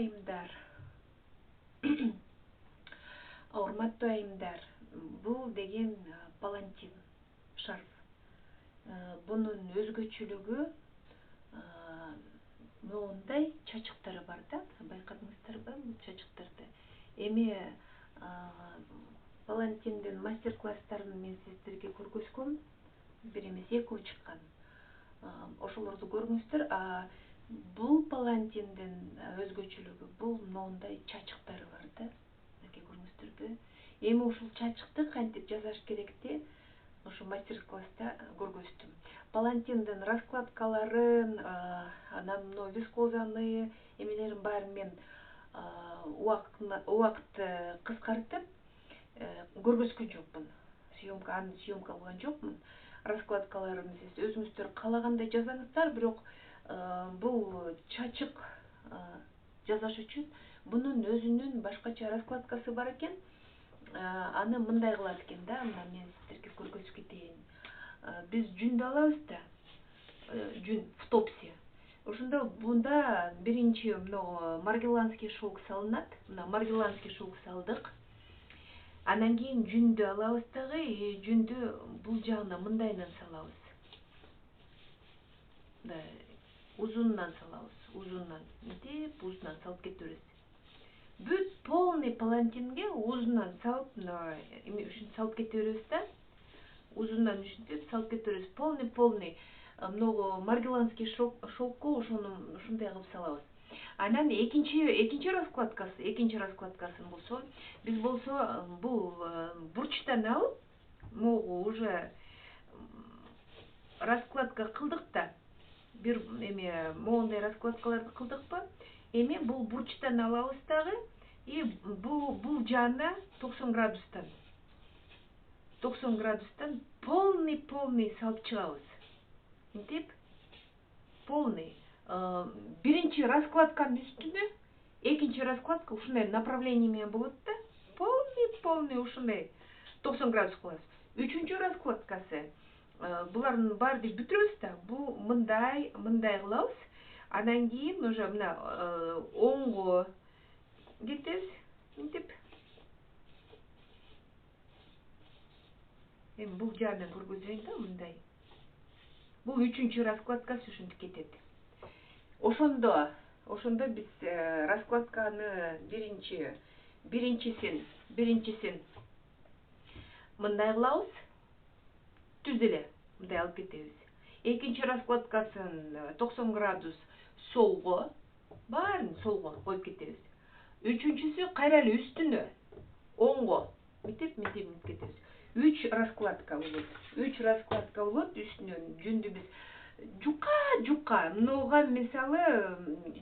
айымдар. Урматтуу айымдар, бул деген палантин шарф. Бунун өзгөчөлүгү моундай чачыктары бар да, байкадыңыздарбы бул чачыктарды? Эми палантиндин мастер-класстарын мен сиздерге көргөзгөм, бир эмес экөө чыккан. Ошолорду көрүңүздөр. Бул палантиндин өзгөчөлүгү бул моундай чачыктары бар да. Мынакей көрүңүздөрбү? Эми ушул чачыкты кантип жасаш керекти ошо мастер-класста көргөздүм. Палантиндин раскладкаларын, анан мына вискозаны эмелерин баарын мен убакытты кыскартып көргөзгөн жокмун. Съемка кылган жокмун. Раскладкаларын сиз өзүңүздөр каалагандай жазаңыздар, бирок бул чачык жасаш үчүн бунун өзүнүн башкача раскладкасы бар экен. Аны мындай кылат экен да, мына мен сиздерге көргөзүп кетейин. Биз жүндү алабыз да, жүн в топсе. Ошондо бунда биринчи маргеланский шелк салынат. Мына маргеланский шелк салдык. Анан кийин жүндү алабыз дагы, жүндү бул жагына мындайынан салабыз. Узунунан салабыз, узунунан. Мынтип узунан салып кетебиз. Бүт полный палантинге узунан салып, эми ушинтип салып кетебиз да. Узундан ушинтип салып кетебиз. Полный. Много маргеланский шелкко ушундай кылып салабыз. Анан экинчи раскладкасын болсо, биз болсо бул бурчтан алып, могу уже раскладка кылдык да. Бир эме моундай раскладкаларды кылдыкпы? Эми бул бурчтан алабыз дагы, и бул жаана 90 градустан полный салып чыгабыз. Мынтип полный. Биринчи раскладканын үстүнө экинчи раскладка ушундай направление менен болот да. Полный ушундай 90 градус кылабыз. Үчүнчү раскладкасы булардын баарын бүтүрөбүз да. Бул мындай кылабыз. Андан кийин уже мына оңго кетебиз. Мынтип. Эми бул жагынан көргөзөйүн да, мындай. Бул үчүнчү раскладкасы ушинтип кетет. Ошондо биз раскладканы биринчисин мындай кылабыз. Түз эле мындай алып кетебиз. Экинчи раскладкасын 90 градус солго, баарын солго коюп кетебиз. Үчүнчүсү кайра эле үстүнө оңго мынтип кетебиз. 3 раскладка болот. Үстүнөн жүндү биз жука. Мынага мисалы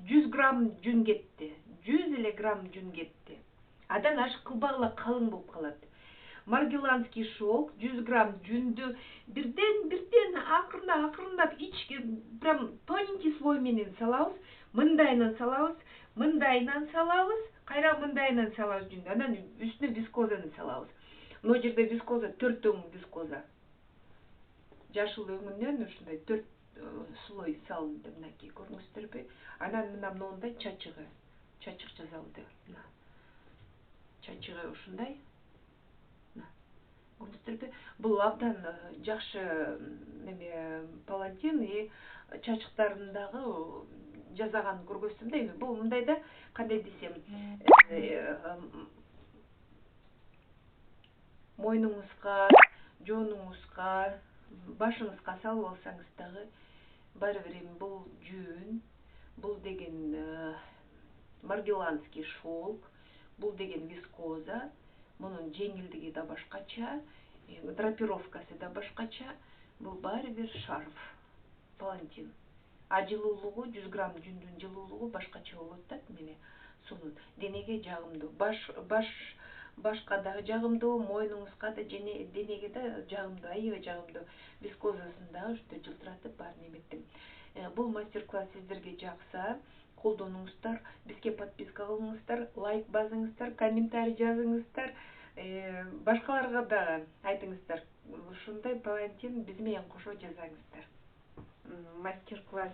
100 грамм жүн кетти. 100 эле грамм жүн кетти. Адан ашык кылбагыла калың болуп калат. Маргеланский шелк 100 грамм жүндү бирден акырындап ичке прям тоненький слой менен салабыз. Мындайынан салабыз, кайра мындайынан салабыз жүндү. Анан үстүнө вискозаны салабыз. Мына жерде вискоза 4 өң вискоза. Жашыл өңүнөн ушундай 4 слой салынды. Мынакей көрүңүздөрбү? Анан мындай чачык жасалды. Мына чачыгы ушундай. Көрүңүздөрбү? Бул абдан жакшы палантин и чачыктарын дагы жасаган көргөздүм да. Эми бул мындай да, кандай десем, мойнуңузга, жонуңузга, башыңызга салып алсаңыз дагы баары бир. Эми бул жүн, бул деген маргеланский шелк, бул деген вискоза, мунун жеңилдиги да башкача, драпировкасы да башкача. Бул баары бир шарф, палантин. Жылуулугу 100 грамм жүндүн жылуулугу башкача болот да. Мени сонун денеге жагымдуу, башка да жагымдуу, мойнуңузга да, денеге да жагымдуу, аябай жагымдуу. Вискозасын да ушинтип жылтыратып баарын эметтим. Бул мастер-класс сиздерге жакса, колдонуңуздар, бизге подписка кылыңыздар, лайк басыңыздар, комментарий жазыңыздар, башкаларга да айтыңыздар. Ушундай палантин биз менен кошо жасаңыздар. Мастер-класс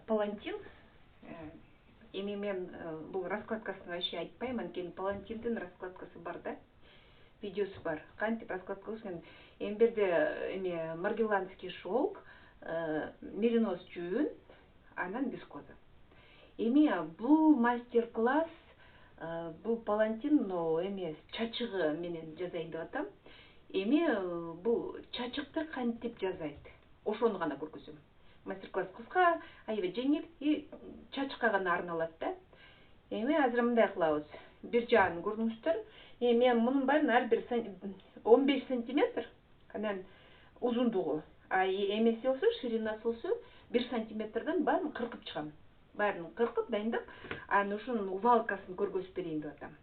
палантин Эми мен бул раскладкасын вообще айтпайм, анткени палантиндин раскладкасы бар да. Видеосу бар. Кантип раскладка кылышкан. Эми берде эме маргеланский шелк, меринос жүн, анан вискоза. Эми бул мастер-класс, бул палантин, но эме чачыгы менен жазайын деп атам. Эми бул чачыкты кантип жазайт, ошону гана көргөзөм. Мастер-класс кыска, аябай жеңил и чачыкка гана арналат да. Эми азыр мындай кылабыз. Бир жаан көрдүңүздөр. Мен мунун баарын ар бир 15 сантиметр, анан узундугу, эмеси болсо, ширинасы болсо 1 сантиметрден баарын кыркып чыгам. Баарын кыркып дайындап, анан ушунун увалкасын көргөзүп берейин деп атам.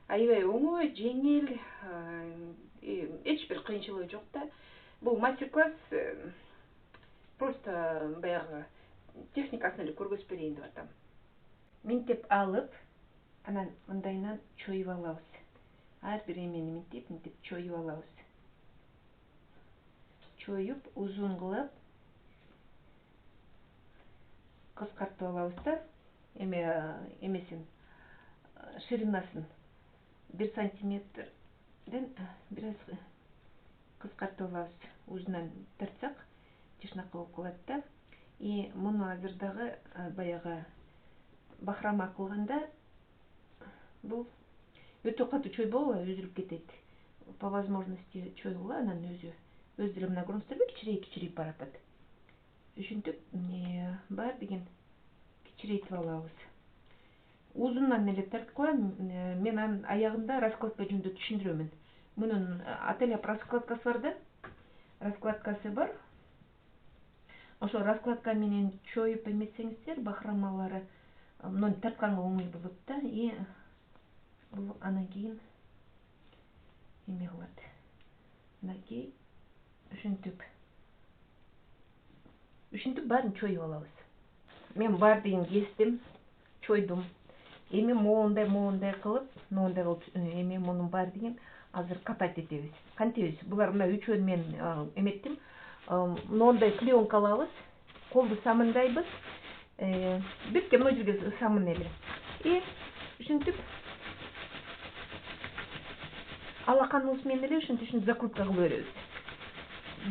Аябай оңой, жеңил, эч бир кыйынчылыгы жок да. Бул мастер-класс просто баягы техникасын эле көргөзүп берейин деп атам. Минтеп алып, анан мындайынан чоюп алабыз. Ар бир эмени минтеп чоюп алабыз. Чоюп, узун кылып, кыскартып алабыз да. Эмесин, ширинасын 1 сантиметрден бир аз кыскартып алабыз. Узунан тартсак, тишнакы болуп калат да. И муну азыр дагы баягы бахрама кылганда бул өтө катуу чойбогула, үзүлүп кетет. По возможности чойгула, анан өз деле мына көрүңүздөрбү, кичирейип баратат. Ушинтип бар деген кичирейтип алабыз. Узундан эле тартып коем. Мен анын аягында раскладка жөнүндө түшүндүрөмүн. Мунун ателеп раскладкасы бар да. Раскладкасы бар. Ошо раскладка менен чоюп эметсеңиздер, бахрамалары муну тартканга оңой болот да. И бул анан кийин эме кылат. Мынакей ушинтип баарын чоюп алабыз. Мен бар деген кестим, чойдум. Эми моундай кылып, эми мунун бар деген азыр катать этебиз. Кантебиз? Булар мына үчөөнү мен эметтим. Моундай клеенка алабыз, колду самындайбыз. Бирке мына жерге самын эле. И ушинтип алаканыбыз менен эле ушинтип закрутка кылып беребиз.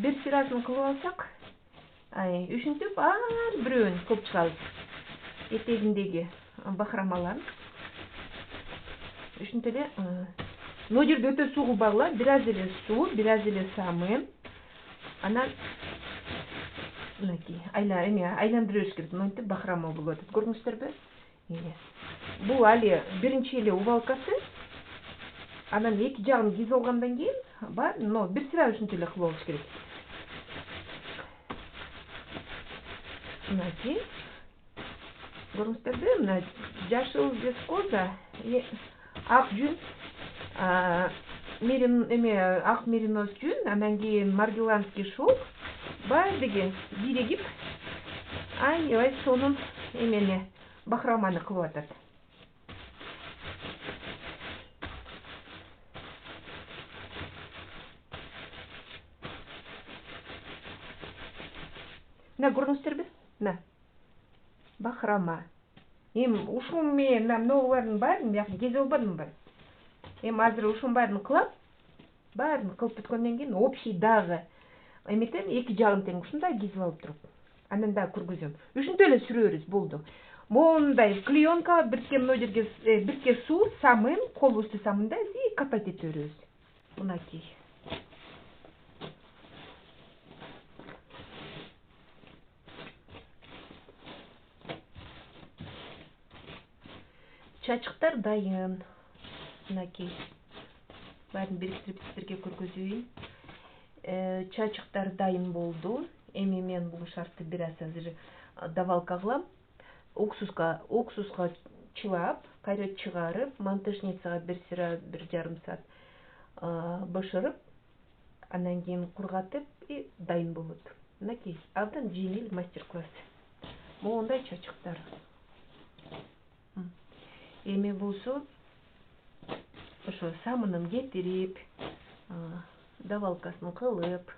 Бир сырасын кылып алсак, ушинтип ар бирөөнү кылып чыгабыз. Этегиндеги бахрамаларын. Ушинтип эле мына жерде өтө суу кылбагыла, бир аз эле суу, бир аз эле самын. Анан мынакей айландыра бериш керек. Монтип бахрама болуп атат. Көрдүңүздөрбү? Бул али биринчи эле увалкасы. Анан эки жагын кесип алгандан кийин бар, но бир сыра ушинтип эле кылып алыш керек. Мынакей. Көрдүңүздөрбү? Мына жашыл вискоза, ак жүн, ак меринос жүн, анан кийин маргеланский шелк, бар деген биригип, аябай сонун эмени бахраманы кылып атат. Мына көрдүңүздөрбү? Мына бахрама. Эми ушун менен мынабулардын баарын бияка кезип албадым ба? Эми азыр ушунун баарын кылам. Баарын кылып бүткөндөн кийин общий дагы эметем, эки жагын тең ушундай кесип алып туруп, анан дагы көргөзөм. Ушинтип эле сүрөбүз, болду. Моундай клеенка, бирке мына жерге бирке суу, самын, колубузду самындайбыз и катать эте беребиз. Мынакей. Чачыктар дайын. Мынакей. Баарын бириктирип сиздерге көргөзөйүн. Чачыктар дайын болду. Эми мен бул шарфты бир аз азыр давалка кылам. Уксуска чылап, кайра чыгарып, мантышницага бир сыра 1,5 саат бышырып, анан кийин кургатып и дайын болот. Мынакей, абдан жеңил мастер-класс. Моундай чачыктар. Эми болсо ошо самынын кетирип, давалкасын кылып,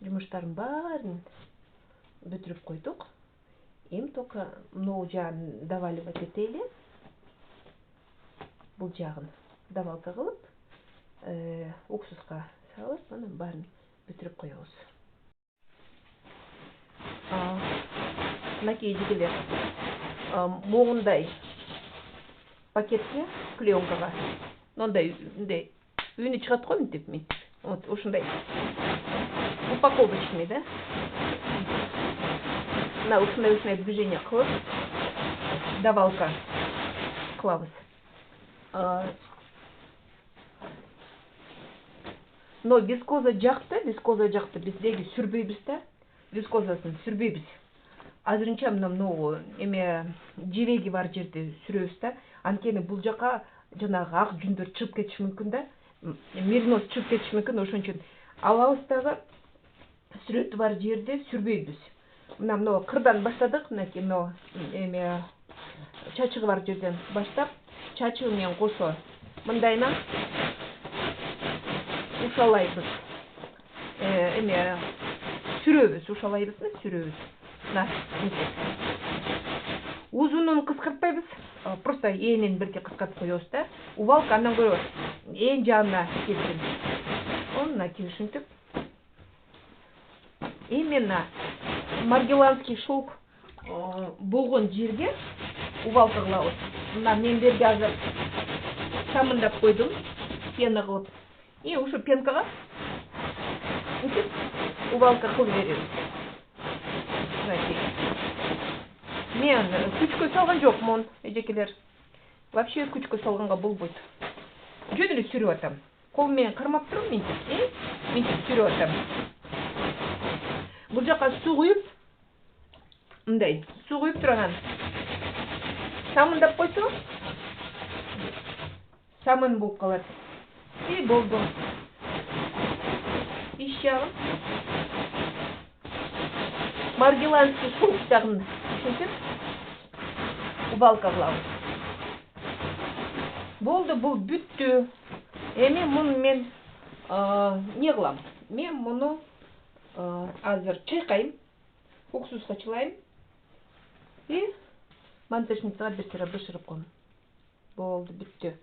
жумуштардын баарын бүтүрүп койдук. Им только мынау жағын даваливать етейлі. Бұл жағын давалка қылып, уксусқа салып, мұны барын бүтіріп қоямыз. Мынакей ежегілер моғындай пакетке, пленкаға, мынандай үйіні шығады ғой деп мен. Вот ушындай упаковочный, да? На ушындай движение қылып, давалка қыламыз. Но вискоза жақты біздегі сүрбейбіз да, вискозасын сүрбейбіз. Азырынча мынау эме жебеги бар жерде сүрөбүз да, анткени бул жака жанагы ак жүндөр чыгып кетиши мүмкүн да, мериноз чыгып кетиши мүмкүн, ошон үчүн алабыз дагы сүрөтү бар жерде сүрбейбиз. Мына кырдан баштадык, мынакей мына эме чачыгы бар жерден баштап, чачыгы менен кошо мындайынан ушалайбыз. Эме сүрөбүз. Узунун кыскартпайбыз, просто энин бирге кыскартып коебуз да. Увалка андан көрө ээн жагына келсин. Онуна ушинтип. Именно маргеланский шелк болгон жерге увалка кылабыз. Мына мен берге азыр самындап койдум, пена кылып. И ушу пенкага увалка кылып беребиз. Мен күчкө салган жокмун, эжекелер. Вообще күчкө салганга болбойт. Жөн эле сүрүп атам. Кол менен кармап туруп, мынтип сүрүп атам. Бул жака суу куюп, мындай, суу куюп турган. Самындап койсо, самын болуп калат. И болду. Иш жагын маргеланский шелк жагын ушинтип убалка кылабыз. Болду, бул бүттү. Эми муну мен не кылам? Мен муну азыр чайкайм, уксуска чылайм и мантечницага бир сыра бышырып коем. Болду, бүттү.